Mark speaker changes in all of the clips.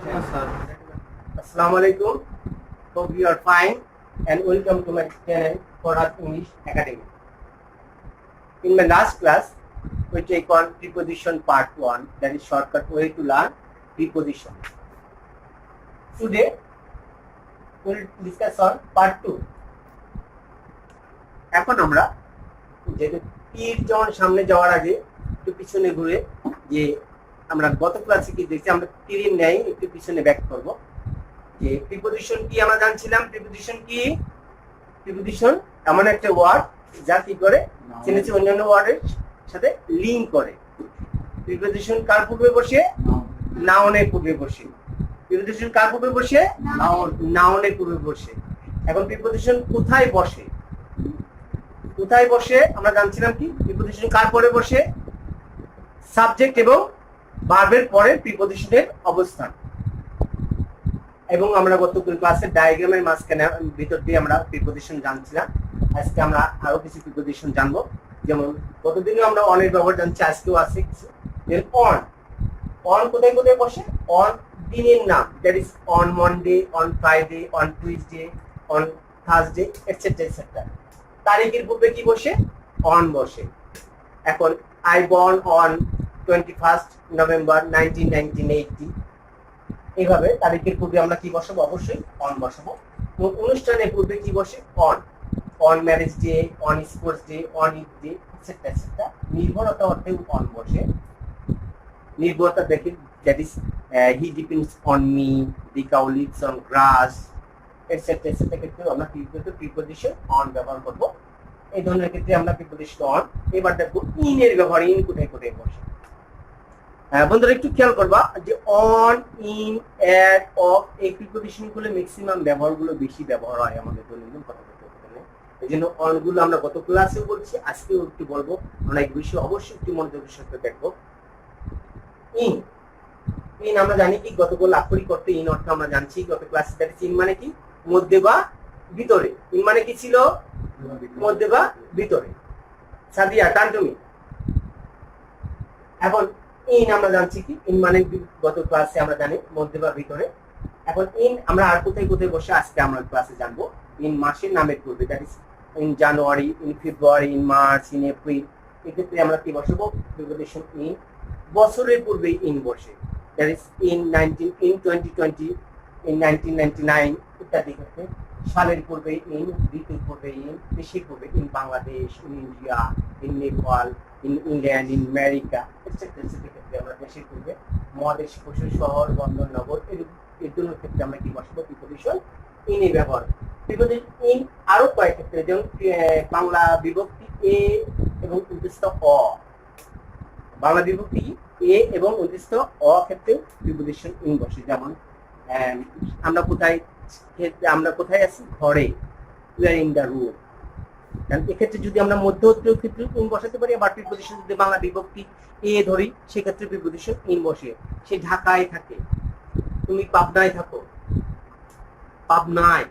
Speaker 1: Yes, sir.
Speaker 2: Assalamu alaikum. Hope you are fine and welcome to my channel for Earth English Academy. In my last class, we take on preposition part 1, that is shortcut way to learn preposition. Today, we will discuss on part 2. এখন আমরা যেহেতু তীর যখন সামনে যাওয়ার আগে একটু পিছনে ঘুরে যে আমরা গত ক্লাসে কি দেখছি আমরা তীরের ন্যায় একটু পিছনে ব্যাক করব যে প্রিপোজিশন কি আমরা জানছিলাম প্রিপোজিশন এমন একটা ওয়ার্ড যা কি করে চিনেছে অন্যান্য ওয়ার্ডের সাথে লিঙ্ক করে প্রিপোজিশন কার পূর্বে বসে নাউনের পূর্বে বসে প্রিপোজিশন কার পূর্বে বসে নাউনের পূর্বে বসে এখন প্রিপোজিশন কোথায় বসে আমরা জানছিলাম কি প্রিপোজিশন কার পরে বসে সাবজেক্ট এবং ভার্বের পরে প্রিপোজিশনের অবস্থান এবং আমরা গত ক্লাসে ডায়াগ্রামের মাঝখানে ভিতর দিয়ে আমরা প্রিপোজিশন জানছিলাম আজকে আমরা আরো কিছু প্রিপোজিশন জানবো যেমন গতদিনে আমরা অনের ব্যবহার জানছি আজকেও আছে কিছু অন কোথায় কোথায় বসে অন দিনের নাম that is on Monday on Friday on Tuesday on Thursday etcetera etcetera তারিখের পূর্বে কি বসে অন বসে এখন I born on 21st November 1980 এইভাবে তারিখের পূর্বে আমরা কি বসাবো অবশ্যই অন বসাবো এবং অনুষ্ঠানের পূর্বে কি বসে on marriage day on sports day on Eid day etcetera etcetera নির্ভরতা অর্থে অন বসে নির্ভরতা দেখি that is he depends on me the cow lives on grass etcetera etcetera ক্ষেত্রে আমরা কি করব প্রিপোজিশন অন ব্যবহার করব এই ধরনের ক্ষেত্রে আমরা প্রিপোজিশন অন এবার দেখব ইন এর ব্যবহার ইন কোথায় কোথায় বসে বন্ধুরা একটু খেয়াল করবা যে অন ইন অ্যাট অফ এই প্রিপোজিশন গুলো ম্যাক্সিমাম ব্যবহারগুলো বেশি ব্যবহার হয় আমাদের দৈনন্দিন কথাবার্তায় এই জন্য অন গুলো আমরা গত ক্লাসেও বলছি আজকেও একটু বলবো আমরা এই বিষয়ে অবশ্যই একটু মনোযোগের সাথে দেখবো ইন ইন আমরা জানি কি গতকাল আক্ষরিক করতে ইন অর্থ আমরা জানছি গত ক্লাসে দ্যাট ইন মানে কি মধ্যে বা ভিতরে ইন মানে কি ছিল মধ্যে বা ভিতরে সাদিয়া টান তুমি এখন ইন আমরা জানছি কি ইন মানে গত ক্লাসে আমরা জানি মধ্যে বা ভিতরে এখন ইন আমরা আর কোথায় কোথায় বসে আজকে আমরা ক্লাসে জানবো ইন মাসের নামের পূর্বে that is in January in February in much in April এক্ষেত্রে আমরা কি বসাবো প্রিপোজিশন ইন বছরের পূর্বে ইন বসে দ্যাট ইজ ইন 2020 ইন 1999 ইত্যাদি ক্ষেত্রে সালের পূর্বে ইন ঋতুর পূর্বে ইন দেশের পূর্বে in Bangladesh in India in Nepal in England in America etcetera ক্ষেত্রে আমরা দেশের পূর্বে মহাদেশ পশু শহর বন্দর নগর এর জন্য ক্ষেত্রে আমরা কি বসাবো প্রিপোজিশন ইন এর ব্যবহার প্রিপোজিশন ইন আরো কয়েক ক্ষেত্রে যেমন বাংলা বিভক্তি এ এবং উদ্দেশ্য অ বাংলা বিভক্তি এ এবং উদ্দেশ্য অ ক্ষেত্রে প্রিপোজিশন ইন বসে যেমন আমরা কোথায় আছি ঘরে we are in the room এক্ষেত্রে যদি আমরা মধ্যবর্তী ক্ষেত্রে ইন বসাতে পারি আবার প্রিপোজিশন যদি বাংলা বিভক্তি এ ধরি সেক্ষেত্রে প্রিপোজিশন ইন বসে সে ঢাকায় থাকে তুমি পাবনায় থাকো পাবনায়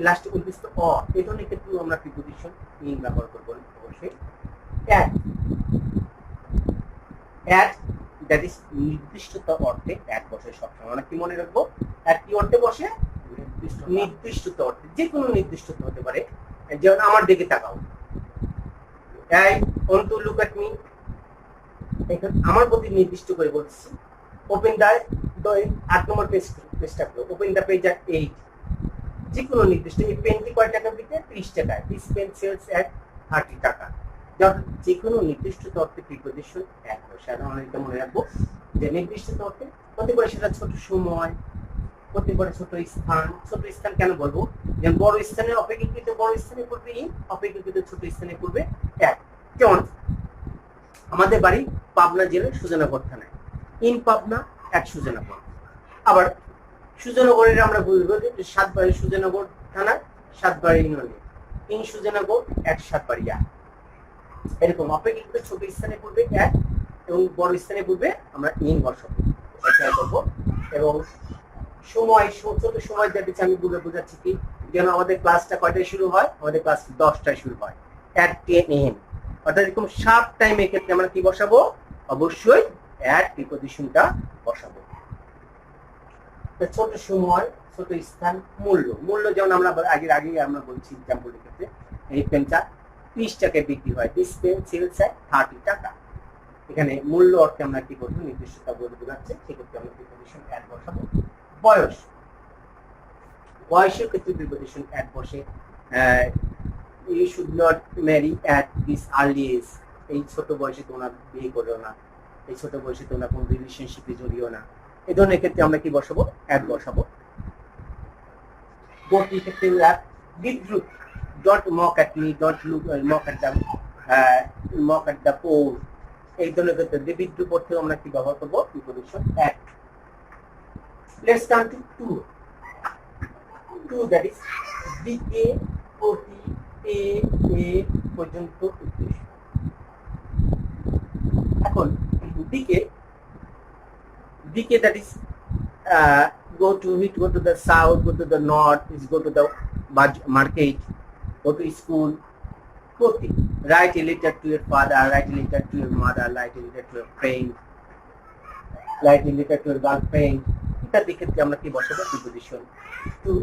Speaker 2: লাস্টে উদ্দেশ্য অ এই ধরনের ক্ষেত্রে আমরা প্রিপোজিশন ইন ব্যবহার করবো অবশ্যই অ্যাট দ্যাট ইজ নির্দিষ্টতা অর্থে অ্যাট বসে সবসময় আমরা কি মনে রাখবো অ্যাট কি অর্থে বসে নির্দিষ্টতা অর্থে যে কোনো নির্দিষ্টতা হতে পারে যেমন আমার দিকে তাকাও এই অন্তু লুক এট মি আমার প্রতি নির্দিষ্ট করে বলছি ওপেন দ্য 8 নম্বর পেজটা ওপেন দ্য পেজ এট 8 যে কোনো নির্দিষ্ট এই পেনটি কয় টাকা বিকে 30 টাকা দিস পেন সেলস এট 30 টাকা যে কোনো নির্দিষ্ট অর্থে প্রিপোজিশন এক হয় সাধারণত মনে রাখবো যে নির্দিষ্ট অর্থে হতে পারে সেটা ছোট সময় হতে পারে ছোট স্থান কেন বলবো যেমন বড় স্থানে অপেক্ষাকৃত বড় স্থানে পূর্বে ইন অপেক্ষাকৃত ছোট স্থানে পূর্বে এক যেমন আমাদের বাড়ি পাবনা জেলার সুজানগর থানায় ইন পাবনা এক সুজানগর আবার সুজানগরের আমরা বলবো যে সাতবাড়ি সুজানগর থানার সাতবাড়ি ইউনিয়নে ইন সুজানগর এক সাতবাড়িয়া এরকম অপেক্ষাকৃত ছোট স্থানে পূর্বে এক এবং বড় স্থানে পূর্বে আমরা ইন বসাবো করবো এবং সময় ছোট সময় দিচ্ছে আমি বোঝাচ্ছি কি যেন আমাদের ক্লাসটা কয়টায় শুরু হয় আমাদের ক্লাস 10টায় শুরু হয় at 10 AM অর্থাৎ এরকম শার্প টাইমের ক্ষেত্রে আমরা কি বসাবো অবশ্যই at প্রিপোজিশনটা বসাবো ছোট সময়, ছোট স্থান, মূল্য। মূল্য যেমন আমরা আগেই আমরা বলছি এক্সাম্পলের ক্ষেত্রে, এই পেনটা 30 টাকায় বিক্রি হয়, দিস পেন সেলস এট 30 টাকা। এখানে মূল্য অর্থে আমরা কি করবো, নির্দিষ্টতা বলে বোঝাচ্ছে, সেক্ষেত্রে আমরা প্রিপোজিশন অ্যাড বসাবো। বয়স, বয়সের ক্ষেত্রে প্রিপোজিশন অ্যাড বসে, you should not marry at this early age, এই ছোট বয়সে তোমরা বিয়ে করো না, এই ছোট বয়সে তোমরা কোনো রিলেশনশিপে জড়িও না, এই ধরনের ক্ষেত্রে আমরা কি বসাবো, অ্যাড বসাবো। গতির ক্ষেত্রে বিদ্রুপ, don't mock at me, don't look mock at the poor, এই ধরনের ক্ষেত্রে বিদ্রুপ অর্থেও আমরা কি ব্যবহার করবো, preposition at. Let's come to to, to that is দিকে, প্রতি, এ পর্যন্ত উদ্দেশ্য। এখন দিকে, দিকে that is go to the south, go to the north, is go to the market, go to school. প্রতি, write a letter to your father, write a letter to your mother, write a letter to your friend, write a letter to your girlfriend, ইত্যাদি ক্ষেত্রে আমরা কি বসাবো, preposition two.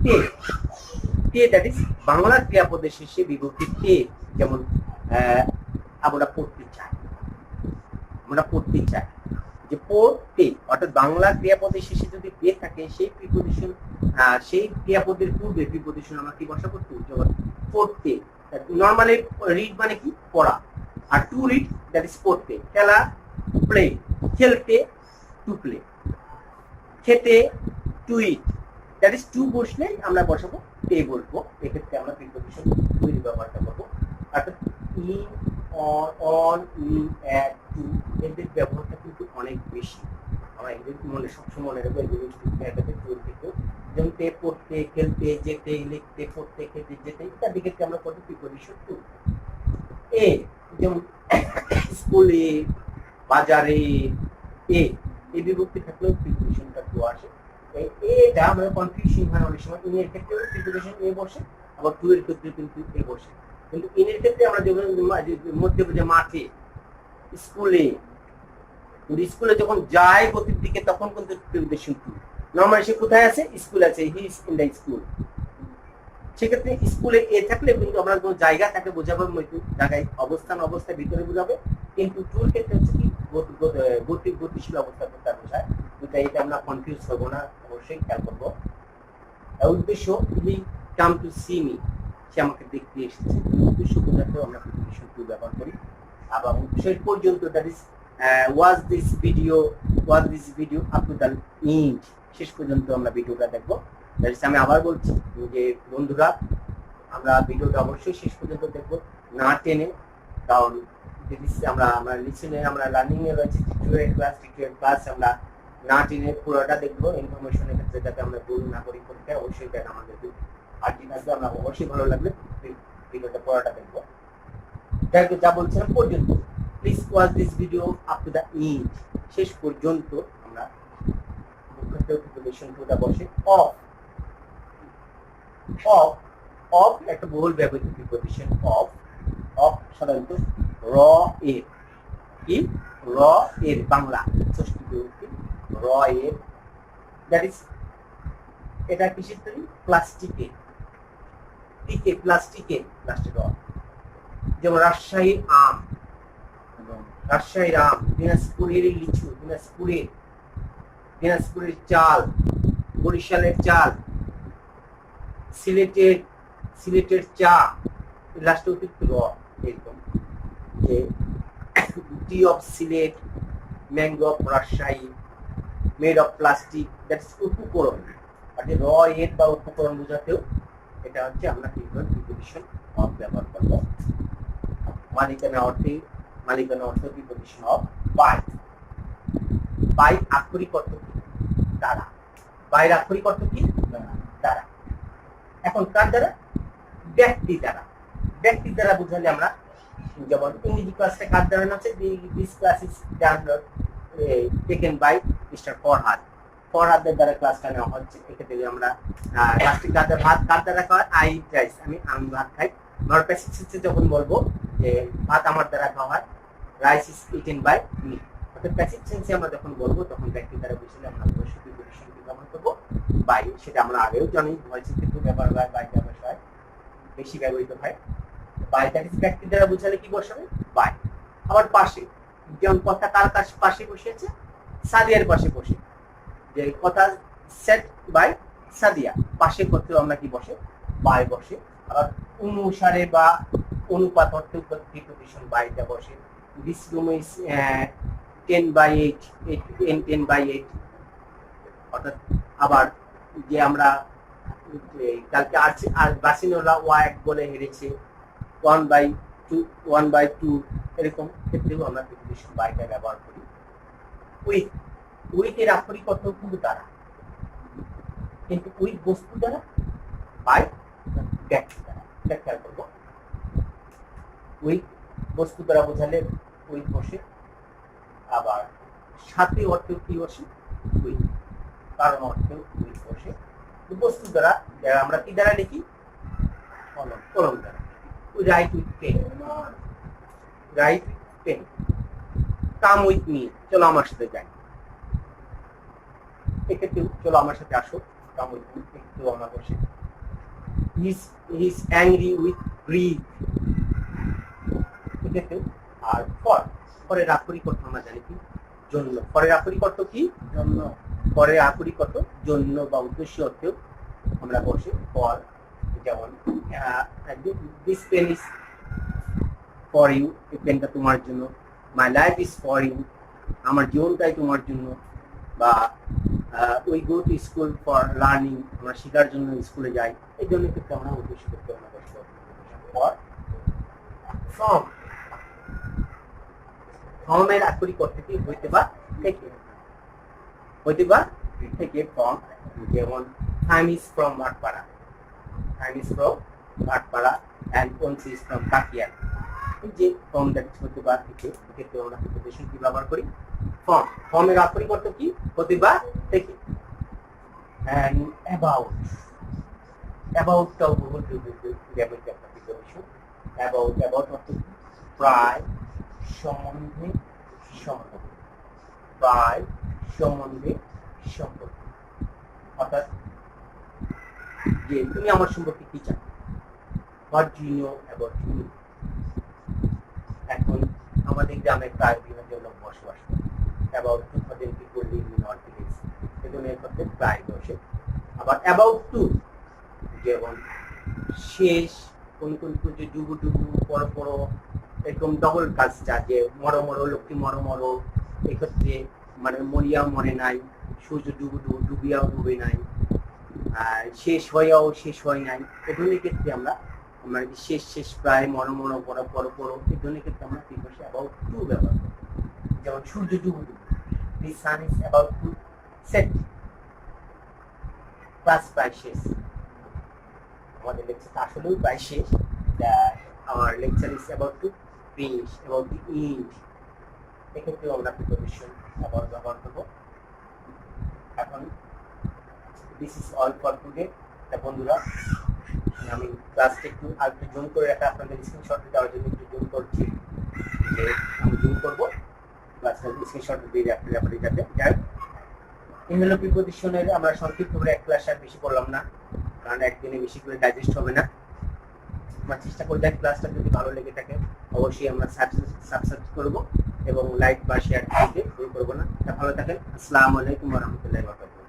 Speaker 2: তে, তে that is Bangla ক্রিয়াপদের শেষে বিভক্তি তে, যেমন আমরা পড়তে চাই, আমরা পড়তে চাই, যে পড়তে, অর্থাৎ বাংলা ক্রিয়াপদের শেষে যদি তে থাকে, সেই প্রিপোজিশন, সেই ক্রিয়াপদের পূর্বে প্রিপোজিশন আমরা কি বসাবো, টু। যেমন পড়তে, নর্মালি রিড মানে কি, পড়া, আর টু রিড দ্যাট ইজ পড়তে। খেলা, প্লে, খেলতে, টু প্লে। খেতে, to eat, that is to বসলে আমরা বসাবো তে বলবো, এক্ষেত্রে আমরা প্রিপোজিশন টু এর ব্যবহারটা করবো। অর্থাৎ in, on, in, at, to, এদের ব্যবহারটা কিন্তু অনেক বেশি, আমরা এদের মনে সবসময় মনে রাখবো, এগুলো টু থেকে, যেমন তে পড়তে, খেলতে, যেতে, লিখতে, পড়তে, খেতে, যেতে, ইত্যাদি ক্ষেত্রে আমরা করবো প্রিপোজিশন টু। এ, যেমন স্কুলে, বাজারে, এই বিভক্তি থাকলেও প্রিপোজিশনটা টু আসে। এটা আমরা কনফিউশন হয় অনেক সময়, ইনের ক্ষেত্রে প্রিপোজিশন এ বসে, আবার টু এর ক্ষেত্রে কিন্তু এ বসে, কিন্তু ইনের ক্ষেত্রে আমরা যখন মধ্যে বুঝে মাঠে, স্কুলে, স্কুলে যখন যায় গতির দিকে, তখন কিন্তু প্রিপোজিশন টু। নরমালি সে কোথায় আছে, স্কুল আছে, he is in the school, সেক্ষেত্রে স্কুলে এ থাকলে কিন্তু আমরা কোনো জায়গা তাকে বোঝাবো, জায়গায় অবস্থার ভিতরে বোঝাবে, কিন্তু টুর ক্ষেত্রে হচ্ছে কি গতিশীল অবস্থা তার বোঝায়, এটা আমরা কনফিউজ হবো না, অবশ্যই খেয়াল করবো। উদ্দেশ্য, হি কাম টু সি মি, সে আমাকে দেখতে এসেছে, উদ্দেশ্য বোঝাতেও আমরা প্রিপোজিশন টু ব্যবহার করি। আবার শেষ পর্যন্ত, that is watch this video up to the end, শেষ পর্যন্ত আমরা ভিডিওটা দেখবো। আমি আবার বলছি যে বন্ধুরা, আমরা ভিডিওটা অবশ্যই শেষ পর্যন্ত দেখবো, না টেনে, কারণ আমরা লিসেনে, আমরা লার্নিং এ রয়েছে টিউটোরিয়াল ক্লাস, আমরা না টেনে পুরোটা দেখবো, ইনফরমেশনের ক্ষেত্রে যাতে আমরা ভুল না করি পরীক্ষায়, অবশ্যই এটা আমাদের আর্টি থাকবে, আমরা অবশ্যই ভালো লাগবে ভিডিওটা পুরোটা দেখবো। যা বলছিলাম পর্যন্ত, please watch this video up to the end, শেষ পর্যন্ত আমরা প্রিপোজিশন টুটা বসে। অফ, অফ একটা বহুল ব্যবহৃত প্রিপোজিশন। অফ সাধারণত র এর, কি র এর, বাংলা ষষ্ঠী বিভক্তি র এর, দ্যাট ইজ এটা কিসের তৈরি, প্লাস্টিকের, প্লাস্টিকের র। যেমন রাজশাহীর আম, রাজশাহীর আম, দিনাজপুরের লিচু, দিনাজপুরের চাল, বরিশালের চাল, সিলেটের চা, লাস্টে অতিরিক্ত র, এরকম যে tea of Sylhet, mango of Rajshahi, made of plastic, that's উপকরণ। আর যে র এর বা উপকরণ বোঝাতেও এটা হচ্ছে আমরা প্রিপোজিশন অফ ব্যবহার করবো। মালিকানা অর্থে প্রিপোজিশন অফ বাই। বাই আক্ষরিক অর্থ কি, দ্বারা, বাইয়ের আক্ষরিক অর্থ কি, দ্বারা। এখন কার দ্বারা, ব্যক্তি দ্বারা, ব্যক্তির দ্বারা বুঝালে আমরা, যেমন ইংরেজি ক্লাসটা কার দ্বারা আছে, this class is taken by mister ফরহাদের দ্বারা ক্লাসটা নেওয়া হচ্ছে। এক্ষেত্রে আমরা ক্লাসটি ভাত কার দ্বারা খাওয়া, আই ইট রাইস, আমি ভাত খাই। নট প্যাসিভ টেন্সে যখন বলবো যে ভাত আমার দ্বারা খাওয়া হয়, rice is eaten by me, অর্থাৎ প্যাসিভ টেন্সে আমরা যখন বলবো তখন ব্যক্তির দ্বারা বুঝলে আমরা অবশ্যই প্রিপোজিশন ব্যবহার করবো বাই, সেটা আমরা আগেও জানি ভয়েসের ক্ষেত্রে ব্যবহার হয়, বাই ব্যবহার হয়, বেশি ব্যবহৃত হয়। বাই দ্যাট ইজ ব্যক্তি দ্বারা বোঝালে কি বসাবে বাই। আবার পাশে, যেমন কথা কার কাছে পাশে বসে আছে, সাদিয়ার পাশে বসে, যে কথা সেট বাই সাদিয়া, পাশে করতেও আমরা কি বসে বাই বসে। আবার অনুসারে বা অনুপাত অর্থে প্রিপোজিশন বাইটা বসে। দিস রুম ইজ 10/8, 10/8 অর্থাৎ। আবার যে আমরা কালকে আর বাসিনোলা ওয়াক বলে হেরেছে 1/2 এরকম ক্ষেত্রেও আমরা প্রিপোজিশন বাইটা ব্যবহার করি। উইথ, উইথের আক্ষরিক অর্থ কিন্তু দ্বারা, কিন্তু উইথ বস্তু দ্বারা, বাই ব্যক্তি দ্বারা, এটা খেয়াল করবো। উইথ বস্তু দ্বারা বোঝালে উইথ বসে, আবার সাথে অর্থেও কি বসে উইথ, কারণ অর্থেও উইথ বসে। বস্তু দ্বারা আমরা কি দ্বারা লিখি কলম, কলম দ্বারা। Write with pen, write with pen. Come with me, চলো আমার সাথে যাই, এক্ষেত্রে চলো আমার সাথে আসো, কাম উইথ মি, একটু আমরা বসে। He is angry with grid, এক্ষেত্রে। আর ফরের আক্ষরিক অর্থ আমরা জানি কি জন্য, ফরের আক্ষরিক অর্থ কি জন্য, ফরের আক্ষরিক অর্থ জন্য বা উদ্দেশ্য অর্থেও আমরা বসে ফর। যেমন this pen is for you, এই পেনটা তোমার জন্য। My life is for you, আমার জীবনটাই তোমার জন্য। বা we go to school for learning, আমরা শেখার জন্য স্কুলে যাই, এই জন্য ক্ষেত্রে আমরা উদ্দেশ্য করতে আমরা বসে ফর। ফর্ম, ফর্মের আক্ষরিক অর্থ কি হইতে বা থেকে, হইতে বা থেকে ফর্ম। যেমন time is from Bhatpara, time is from Bhatpara and Panchi is from Kakia. এই যে ফর্ম দ্যাট হতে বা থেকে, এক্ষেত্রে আমরা প্রিপোজিশন কি ব্যবহার করি ফর্ম। ফর্মের আক্ষরিক অর্থ কি হতে বা থেকে। অ্যান্ড অ্যাবাউট, অ্যাবাউটটাও বহুল ব্যবহৃত একটা প্রিপোজিশন। অ্যাবাউট, অ্যাবাউট অর্থ প্রায়, সম্বন্ধে, সম্পর্কে, প্রায়, সম্বন্ধে, সম্পর্কে। অর্থাৎ যে তুমি আমার সম্পর্কে কি জানো, what do you know about me. এখন আমাদের গ্রামে প্রায় বিভিন্ন লোক বসবাস করে, about 2000 people live in our village, এজন্য এর ক্ষেত্রে প্রায় বসে। আবার অ্যাবাউট টু, যেমন শেষ, কোন কোন যে ডুবু ডুবু, বড় বড়, এরকম ডবল কাজটা, যে মরো মরো লক্ষ্মী মরো মরো, এক্ষেত্রে মানে মরিয়া মরে নাই, সূর্য ডুবু ডুবু ডুবিয়াও ডুবে নাই, আর শেষ হইয়াও শেষ হয় নাই, এই ধরনের ক্ষেত্রে আমরা শেষ শেষ প্রায় মরো মরো বড় বড় বড়, এই ধরনের ক্ষেত্রে আমরা কি বসে অ্যাবাউট টু ব্যবহার করি। যেমন সূর্য ডুবু ডুবু, the sun is about to set. Class প্রায় শেষ, আমাদের লেকচার আসলেও প্রায় শেষ। Our lecture is about to finish, about the end. এক্ষেত্রে আমরা প্রিপোজিশন আবার ব্যবহার করব। এখন this is all for today. বন্ধুরা, আমি ক্লাসটা একটু আরেকটু জুম করে রাখা, আপনাদের স্ক্রিনশট দেওয়ার জন্য একটু জুম করছি, যে আমি জুম করবো ক্লাসটা স্ক্রিনশট দিয়ে রাখতে যাবে। যাই এই হলো প্রিপোজিশনের আমরা সংক্ষিপ্ত করে এক ক্লাস আর বেশি করলাম না, কারণ একদিনে বেশি করে ডাইজেস্ট হবে না। আমরা চেষ্টা করি যাই ক্লাসটা যদি ভালো লেগে থাকে অবশ্যই আমরা সাবস্ক্রাইব করবো এবং লাইক বা শেয়ার দিতে ভুল করবো না। ভালো থাকেন। আসসালামু আলাইকুম ওয়া রাহমাতুল্লাহি ওয়া বারাকাতুহু।